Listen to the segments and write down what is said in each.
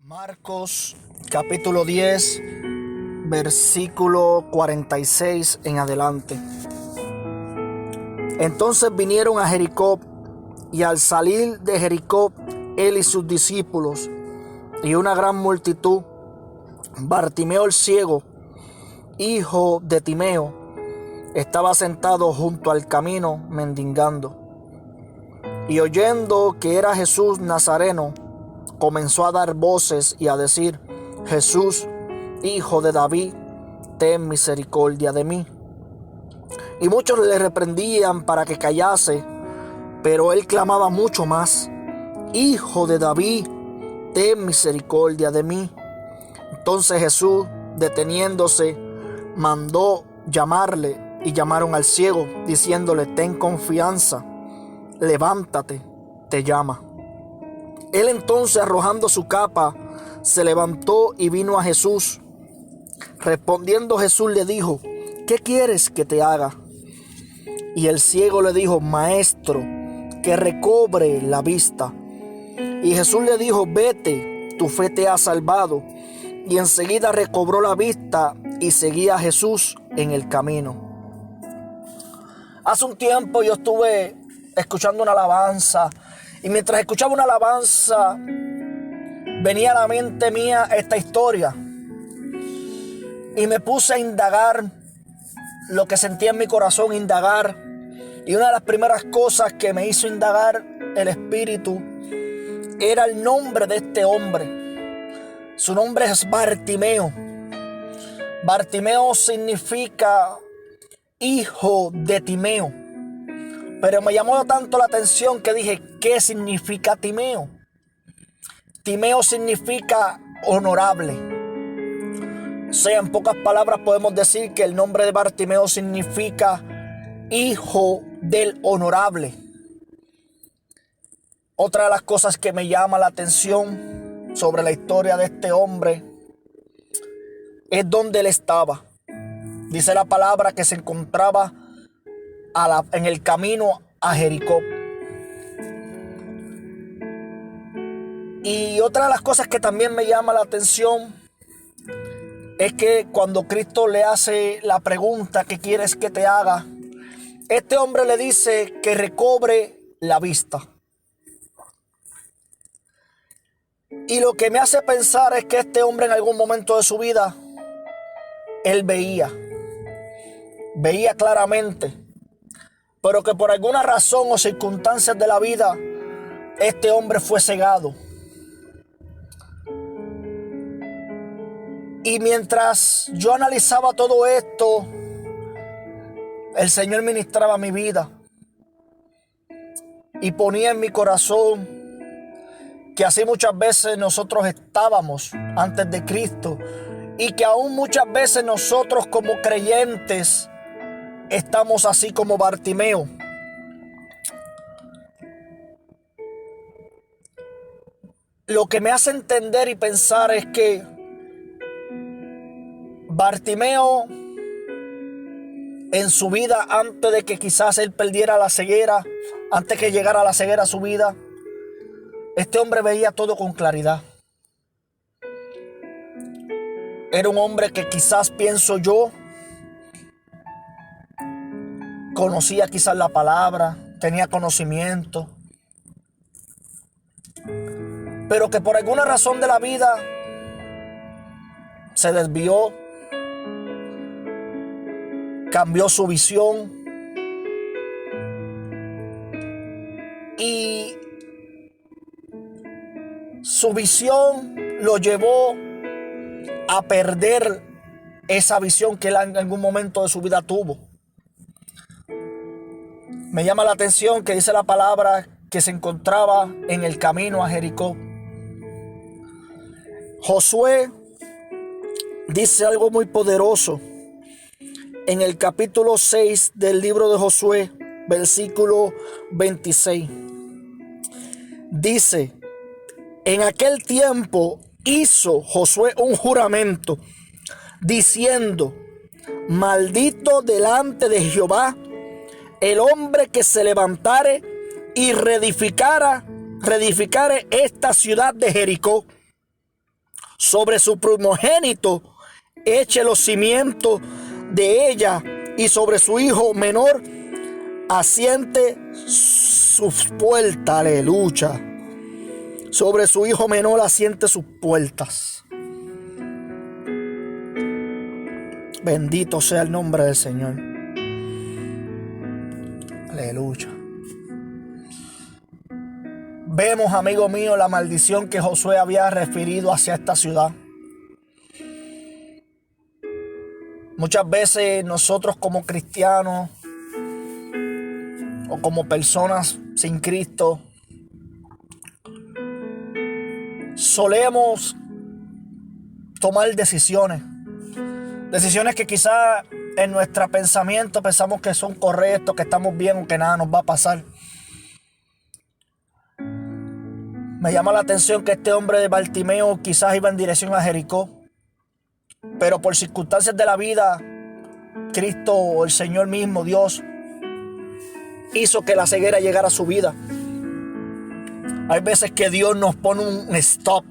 Marcos capítulo 10, versículo 46 en adelante. Entonces vinieron a Jericó, y al salir de Jericó, él y sus discípulos, y una gran multitud, Bartimeo el ciego, hijo de Timeo, estaba sentado junto al camino mendigando. Y oyendo que era Jesús Nazareno, comenzó a dar voces y a decir: Jesús, hijo de David, ten misericordia de mí. Y muchos le reprendían para que callase, pero él clamaba mucho más: Hijo de David, ten misericordia de mí. Entonces Jesús, deteniéndose, mandó llamarle, y llamaron al ciego, diciéndole: ten confianza, levántate, te llama. Él entonces, arrojando su capa, se levantó y vino a Jesús. Respondiendo Jesús le dijo: ¿qué quieres que te haga? Y el ciego le dijo: Maestro, que recobre la vista. Y Jesús le dijo: vete, tu fe te ha salvado. Y enseguida recobró la vista y seguía a Jesús en el camino. Hace un tiempo yo estuve escuchando una alabanza, y mientras escuchaba una alabanza venía a la mente mía esta historia, y me puse a indagar lo que sentía en mi corazón, indagar. Y una de las primeras cosas que me hizo indagar el Espíritu era el nombre de este hombre. Su nombre es Bartimeo. Bartimeo significa hijo de Timeo. Pero me llamó tanto la atención que dije: ¿qué significa Timeo? Timeo significa honorable. O sea, en pocas palabras podemos decir que el nombre de Bartimeo significa hijo del honorable. Otra de las cosas que me llama la atención sobre la historia de este hombre es donde él estaba. Dice la palabra que se encontraba en el camino a Jericó. Y otra de las cosas que también me llama la atención es que cuando Cristo le hace la pregunta: ¿qué quieres que te haga?, este hombre le dice que recobre la vista. Y lo que me hace pensar es que este hombre en algún momento de su vida, él veía claramente, pero que por alguna razón o circunstancias de la vida, este hombre fue cegado. Y mientras yo analizaba todo esto, el Señor ministraba mi vida y ponía en mi corazón que así muchas veces nosotros estábamos antes de Cristo, y que aún muchas veces nosotros como creyentes estamos así como Bartimeo. Lo que me hace entender y pensar es que Bartimeo, en su vida, antes de que quizás él perdiera la ceguera, antes que llegara la ceguera a su vida, este hombre veía todo con claridad. Era un hombre que quizás, pienso yo, conocía quizás la palabra, tenía conocimiento, pero que por alguna razón de la vida se desvió, cambió su visión, y su visión lo llevó a perder esa visión que él en algún momento de su vida tuvo. Me llama la atención que dice la palabra que se encontraba en el camino a Jericó. Josué dice algo muy poderoso en el capítulo 6 del libro de Josué, versículo 26. Dice: en aquel tiempo hizo Josué un juramento, diciendo: maldito delante de Jehová el hombre que se levantare y reedificare esta ciudad de Jericó. sobre su primogénito eche los cimientos de ella, y sobre su hijo menor asiente sus puertas. Aleluya. Sobre su hijo menor asiente sus puertas. Bendito sea el nombre del Señor. Aleluya. Vemos, amigo mío, la maldición que Josué había referido hacia esta ciudad. Muchas veces nosotros como cristianos o como personas sin Cristo solemos tomar decisiones que quizás en nuestro pensamiento pensamos que son correctos, que estamos bien o que nada nos va a pasar. Me llama la atención que este hombre de Bartimeo quizás iba en dirección a Jericó, pero por circunstancias de la vida, Cristo o el Señor mismo, Dios, hizo que la ceguera llegara a su vida. Hay veces que Dios nos pone un stop.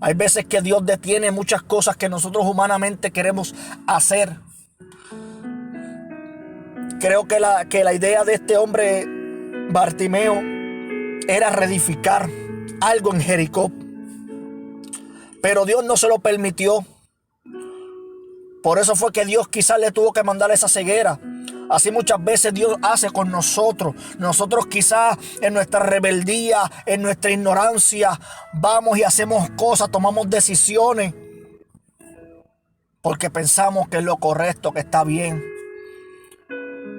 Hay veces que Dios detiene muchas cosas que nosotros humanamente queremos hacer. Creo que la idea de este hombre Bartimeo era reedificar algo en Jericó, pero Dios no se lo permitió. Por eso fue que Dios quizás le tuvo que mandar esa ceguera. Así muchas veces Dios hace con nosotros. Nosotros quizás en nuestra rebeldía, en nuestra ignorancia, vamos y hacemos cosas, tomamos decisiones porque pensamos que es lo correcto, que está bien.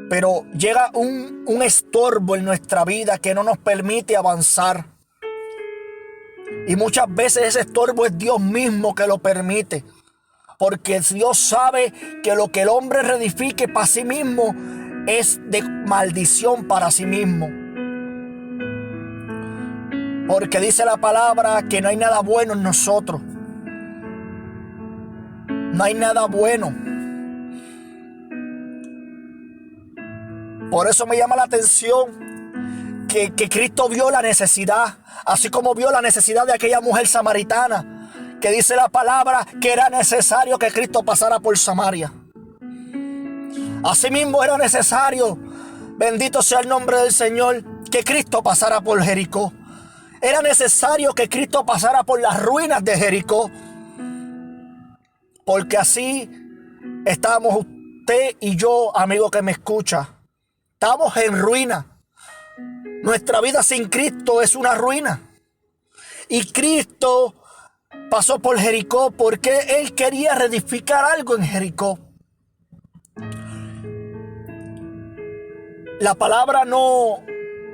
Pero llega un estorbo en nuestra vida que no nos permite avanzar. Y muchas veces ese estorbo es Dios mismo que lo permite. Porque Dios sabe que lo que el hombre reedifique para sí mismo es de maldición para sí mismo. Porque dice la palabra que no hay nada bueno en nosotros. No hay nada bueno. Por eso me llama la atención que Cristo vio la necesidad, así como vio la necesidad de aquella mujer samaritana, que dice la palabra que era necesario que Cristo pasara por Samaria. Asimismo era necesario, bendito sea el nombre del Señor, que Cristo pasara por Jericó. Era necesario que Cristo pasara por las ruinas de Jericó. Porque así estábamos usted y yo, amigo que me escucha. Estamos en ruina. Nuestra vida sin Cristo es una ruina. Y Cristo pasó por Jericó porque Él quería reedificar algo en Jericó. La palabra no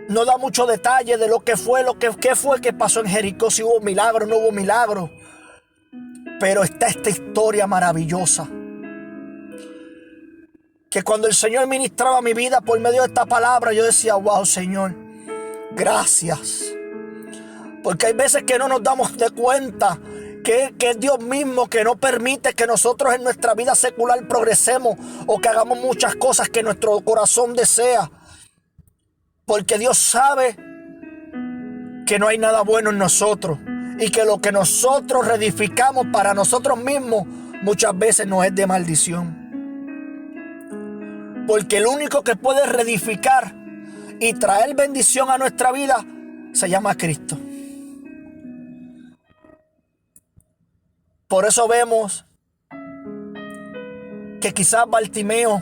da mucho detalle de lo que fue que pasó en Jericó, si hubo milagro o no hubo milagro. Pero está esta historia maravillosa. Que cuando el Señor ministraba mi vida por medio de esta palabra, yo decía, wow, Señor, gracias. Porque hay veces que no nos damos de cuenta que es Dios mismo que no permite que nosotros en nuestra vida secular progresemos o que hagamos muchas cosas que nuestro corazón desea. Porque Dios sabe que no hay nada bueno en nosotros y que lo que nosotros reedificamos para nosotros mismos muchas veces nos es de maldición. Porque el único que puede reedificar y traer bendición a nuestra vida se llama Cristo. Por eso vemos que quizás Bartimeo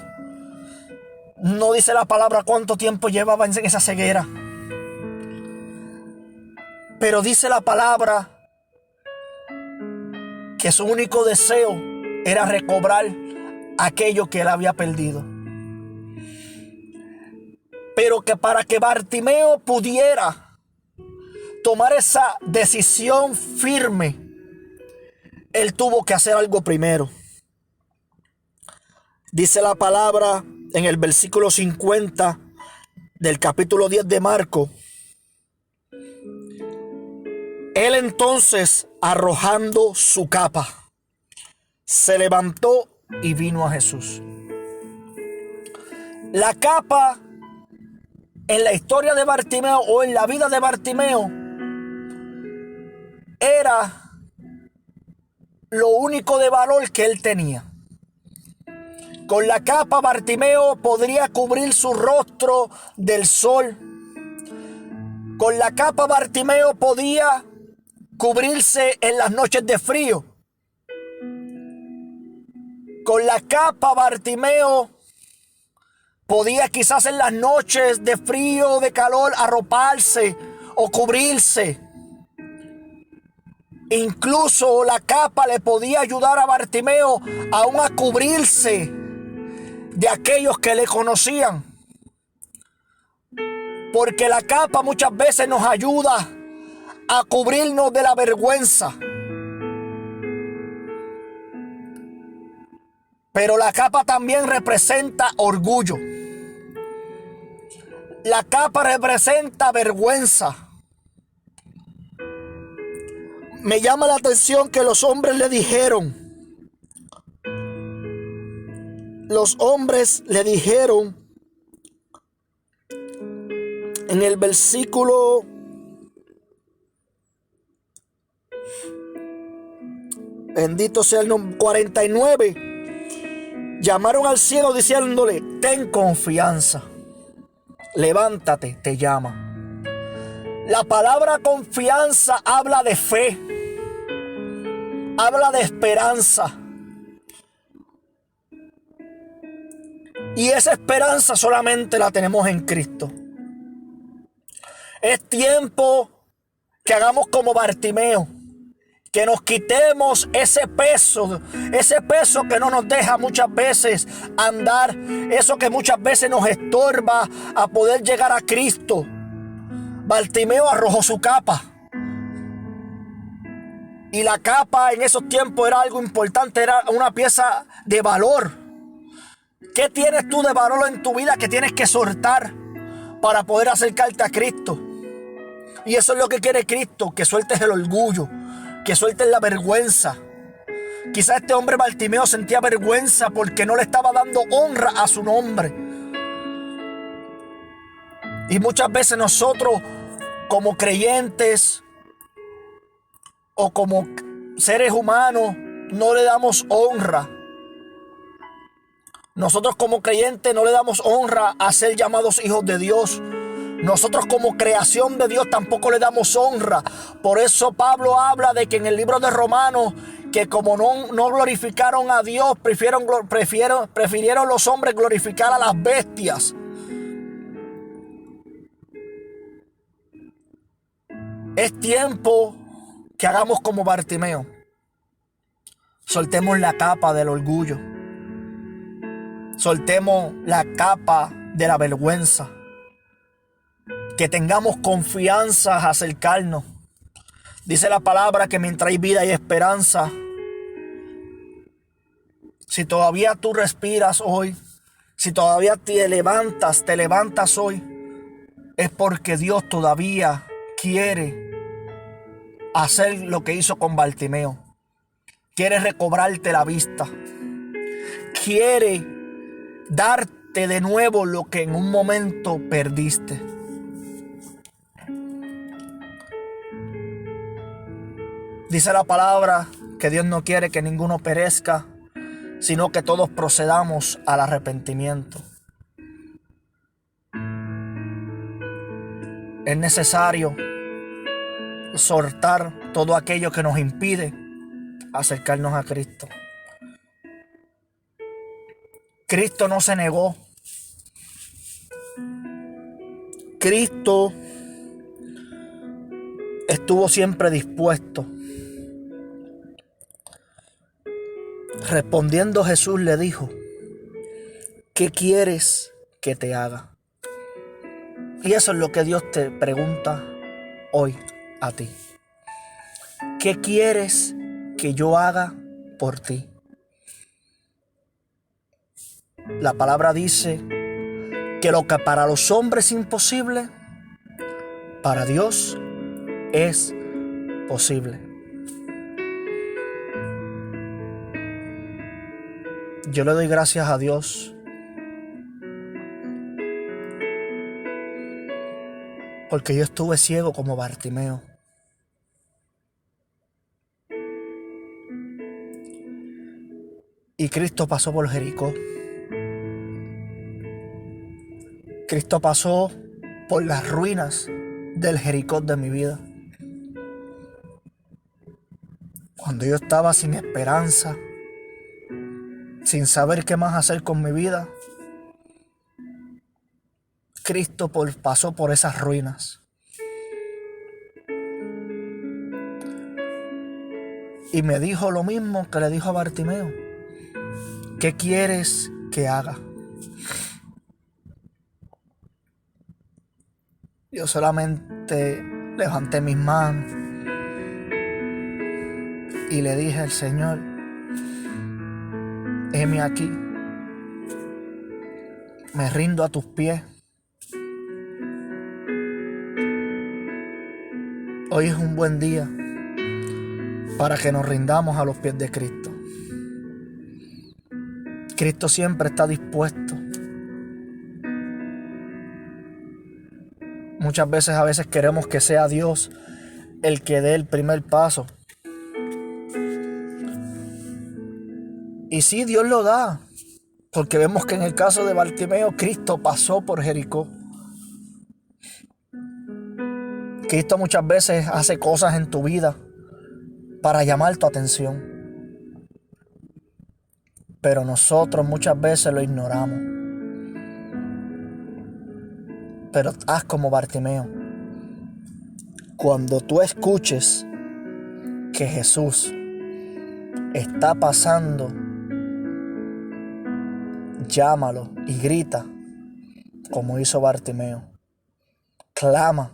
no dice la palabra cuánto tiempo llevaba en esa ceguera. Pero dice la palabra que su único deseo era recobrar aquello que él había perdido. Pero que para que Bartimeo pudiera tomar esa decisión firme, él tuvo que hacer algo primero. Dice la palabra en el versículo 50 del capítulo 10 de Marcos. Él entonces, arrojando su capa, se levantó y vino a Jesús. La capa en la historia de Bartimeo o en la vida de Bartimeo era lo único de valor que él tenía. Con la capa Bartimeo podría cubrir su rostro del sol. Con la capa Bartimeo podía cubrirse en las noches de frío. Con la capa Bartimeo podía quizás en las noches de frío, de calor, arroparse o cubrirse. Incluso la capa le podía ayudar a Bartimeo aún a cubrirse de aquellos que le conocían. Porque la capa muchas veces nos ayuda a cubrirnos de la vergüenza. Pero la capa también representa orgullo. La capa representa vergüenza. Me llama la atención que los hombres le dijeron en el versículo bendito sea el nombre 49, llamaron al ciego diciéndole: ten confianza, levántate, te llama. La palabra confianza habla de fe, habla de esperanza. Y esa esperanza solamente la tenemos en Cristo. Es tiempo que hagamos como Bartimeo, que nos quitemos ese peso que no nos deja muchas veces andar, eso que muchas veces nos estorba a poder llegar a Cristo. Bartimeo arrojó su capa. Y la capa en esos tiempos era algo importante, era una pieza de valor. ¿Qué tienes tú de valor en tu vida que tienes que soltar para poder acercarte a Cristo? Y eso es lo que quiere Cristo, que sueltes el orgullo, que sueltes la vergüenza. Quizás este hombre Bartimeo sentía vergüenza porque no le estaba dando honra a su nombre. Y muchas veces nosotros, como creyentes o como seres humanos, no le damos honra. Nosotros como creyentes no le damos honra a ser llamados hijos de Dios. Nosotros como creación de Dios tampoco le damos honra. Por eso Pablo habla de que en el libro de Romanos, que como no glorificaron a Dios, prefirieron los hombres glorificar a las bestias. Es tiempo que hagamos como Bartimeo. Soltemos la capa del orgullo. Soltemos la capa de la vergüenza. Que tengamos confianza a acercarnos. Dice la palabra que mientras hay vida y esperanza. Si todavía tú respiras hoy, si todavía te levantas hoy, es porque Dios todavía quiere hacer lo que hizo con Bartimeo. Quiere recobrarte la vista. Quiere darte de nuevo lo que en un momento perdiste. Dice la palabra que Dios no quiere que ninguno perezca, sino que todos procedamos al arrepentimiento. Es necesario soltar todo aquello que nos impide acercarnos a Cristo. Cristo no se negó. Cristo estuvo siempre dispuesto. Respondiendo Jesús le dijo: ¿qué quieres que te haga? Y eso es lo que Dios te pregunta hoy a ti. ¿Qué quieres que yo haga por ti? La palabra dice que lo que para los hombres es imposible, para Dios es posible. Yo le doy gracias a Dios porque yo estuve ciego como Bartimeo. Y Cristo pasó por Jericó. Cristo pasó por las ruinas del Jericó de mi vida. Cuando yo estaba sin esperanza, sin saber qué más hacer con mi vida, Cristo pasó por esas ruinas. Y me dijo lo mismo que le dijo a Bartimeo. ¿Qué quieres que haga? Yo solamente levanté mis manos y le dije al Señor, heme aquí, me rindo a tus pies. Hoy es un buen día para que nos rindamos a los pies de Cristo. Cristo siempre está dispuesto. Muchas veces queremos que sea Dios el que dé el primer paso. Y sí, Dios lo da, porque vemos que en el caso de Bartimeo, Cristo pasó por Jericó. Cristo muchas veces hace cosas en tu vida para llamar tu atención, pero nosotros muchas veces lo ignoramos. Pero haz como Bartimeo. Cuando tú escuches que Jesús está pasando, llámalo y grita como hizo Bartimeo. Clama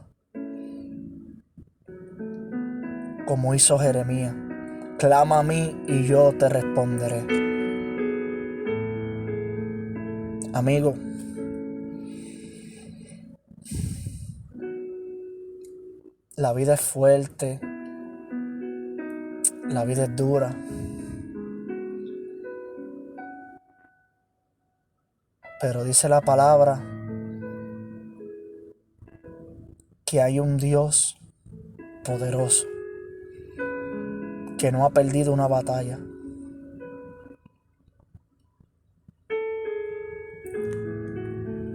como hizo Jeremías. Clama a mí y yo te responderé. Amigo, la vida es fuerte, la vida es dura. Pero dice la palabra que hay un Dios poderoso que no ha perdido una batalla.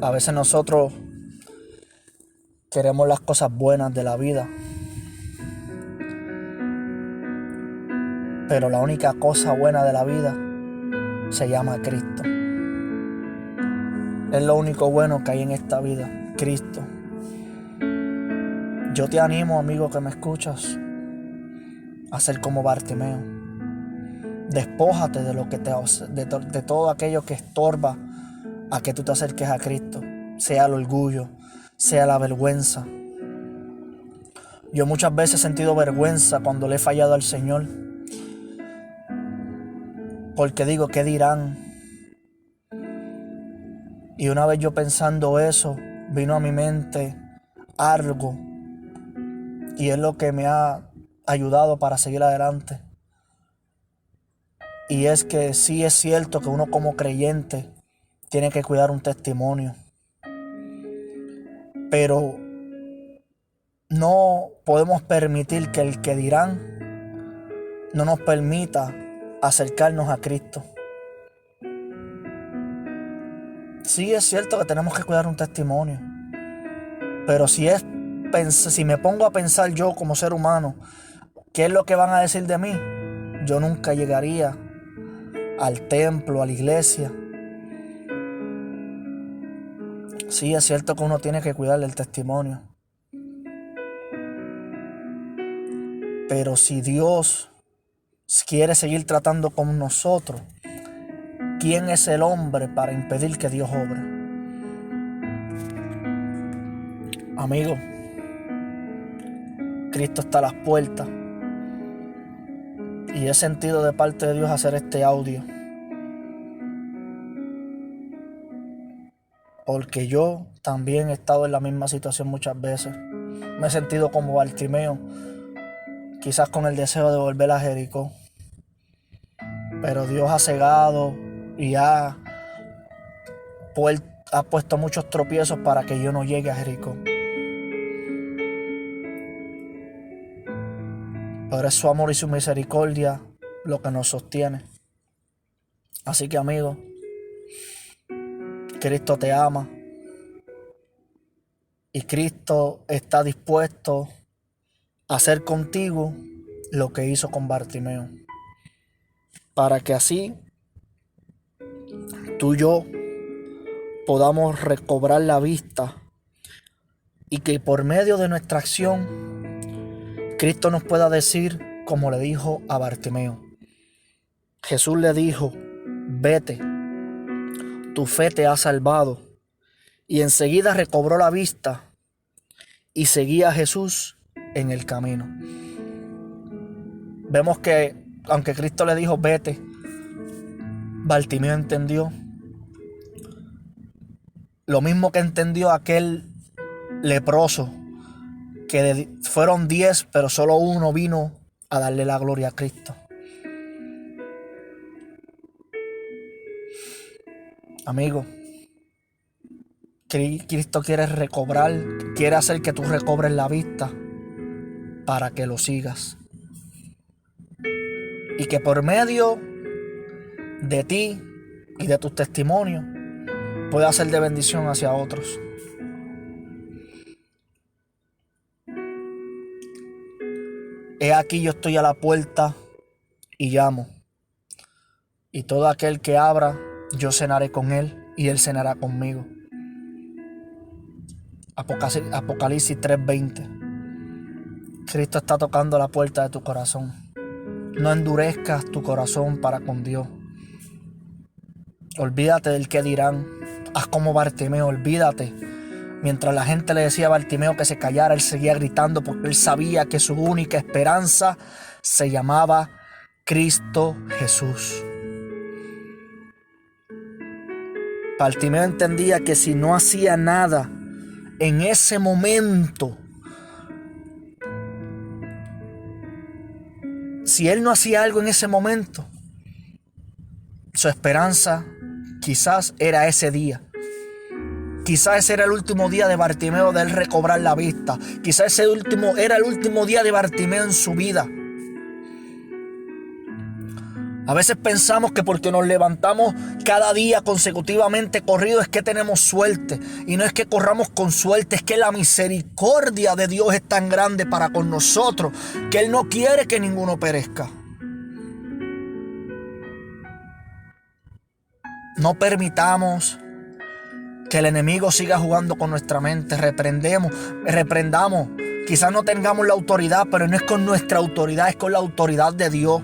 A veces nosotros queremos las cosas buenas de la vida, pero la única cosa buena de la vida se llama Cristo. Es lo único bueno que hay en esta vida, Cristo. Yo te animo, amigo que me escuchas, a ser como Bartimeo. Despójate de lo que de todo aquello que estorba a que tú te acerques a Cristo, sea el orgullo, sea la vergüenza. Yo muchas veces he sentido vergüenza cuando le he fallado al Señor, porque digo, ¿qué dirán? Y una vez yo pensando eso, vino a mi mente algo, y es lo que me ha ayudado para seguir adelante. Y es que sí es cierto que uno como creyente tiene que cuidar un testimonio, pero no podemos permitir que el que dirán no nos permita acercarnos a Cristo. Sí es cierto que tenemos que cuidar un testimonio, pero si me pongo a pensar yo como ser humano, ¿qué es lo que van a decir de mí? Yo nunca llegaría al templo, a la iglesia. Sí es cierto que uno tiene que cuidar el testimonio, pero si Dios quiere seguir tratando con nosotros, ¿quién es el hombre para impedir que Dios obre? Amigo, Cristo está a las puertas y he sentido de parte de Dios hacer este audio, porque yo también he estado en la misma situación muchas veces. Me he sentido como Bartimeo, quizás con el deseo de volver a Jericó, pero Dios ha cegado y ha puesto muchos tropiezos para que yo no llegue a Jericó. Pero es su amor y su misericordia lo que nos sostiene. Así que, amigo, Cristo te ama y Cristo está dispuesto a hacer contigo lo que hizo con Bartimeo, para que así tú y yo podamos recobrar la vista y que por medio de nuestra acción Cristo nos pueda decir como le dijo a Bartimeo. Jesús le dijo: vete, tu fe te ha salvado. Y enseguida recobró la vista y seguía a Jesús en el camino. Vemos que aunque Cristo le dijo vete, Bartimeo entendió lo mismo que entendió aquel leproso, que fueron 10, pero solo uno vino a darle la gloria a Cristo. Amigo, Cristo quiere hacer que tú recobres la vista para que lo sigas. Y que por medio de ti y de tus testimonios pueda ser de bendición hacia otros. He aquí yo estoy a la puerta y llamo. Y todo aquel que abra, yo cenaré con él y él cenará conmigo. Apocalipsis 3:20. Cristo está tocando la puerta de tu corazón. No endurezcas tu corazón para con Dios. Olvídate del que dirán. Haz como Bartimeo, olvídate. Mientras la gente le decía a Bartimeo que se callara, él seguía gritando porque él sabía que su única esperanza se llamaba Cristo Jesús. Bartimeo entendía que si no hacía nada en ese momento, si él no hacía algo en ese momento, su esperanza quizás era ese día. Quizás ese era el último día de Bartimeo de él recobrar la vista. Quizás era el último día de Bartimeo en su vida. A veces pensamos que porque nos levantamos cada día consecutivamente corrido es que tenemos suerte. Y no es que corramos con suerte, es que la misericordia de Dios es tan grande para con nosotros que Él no quiere que ninguno perezca. No permitamos que el enemigo siga jugando con nuestra mente. Reprendamos. Quizás no tengamos la autoridad, pero no es con nuestra autoridad, es con la autoridad de Dios.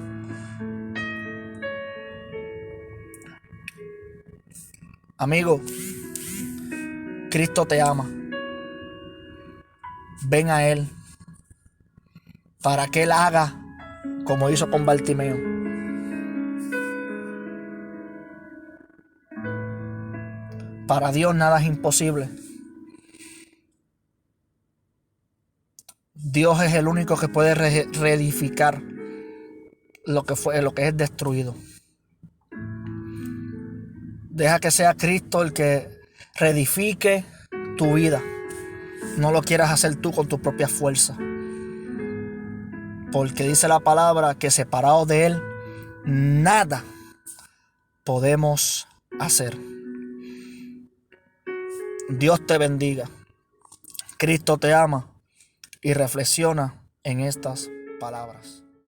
Amigo, Cristo te ama. Ven a Él para que Él haga como hizo con Bartimeo. Para Dios nada es imposible. Dios es el único que puede reedificar lo que es destruido. Deja que sea Cristo el que reedifique tu vida. No lo quieras hacer tú con tu propia fuerza. Porque dice la palabra que separados de Él, nada podemos hacer. Dios te bendiga. Cristo te ama y reflexiona en estas palabras.